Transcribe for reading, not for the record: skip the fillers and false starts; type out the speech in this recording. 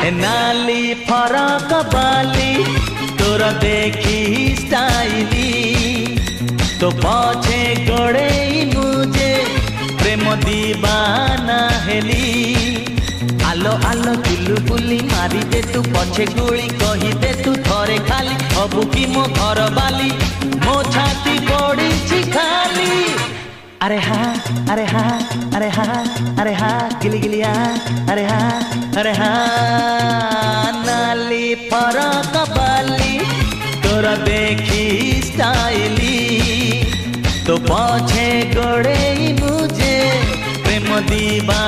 नाली फरक बाली तोर देखी स्टाइली तो पछे गड़े मुझे प्रेम दीवाना हेली आलो आलो चुलु बुली मारी दे तू पछे गुली कही दे तू थरे खाली हबु की मो घर बाली मो छाती पड़ी खाली अरे हाँ अरे हाँ अरे हाँ अरे हाँ गिली गिलिया अरे हाँ नाली फरक बाली तोर देखी स्टाइली तो पछे गड़े मुझे प्रेम दीवा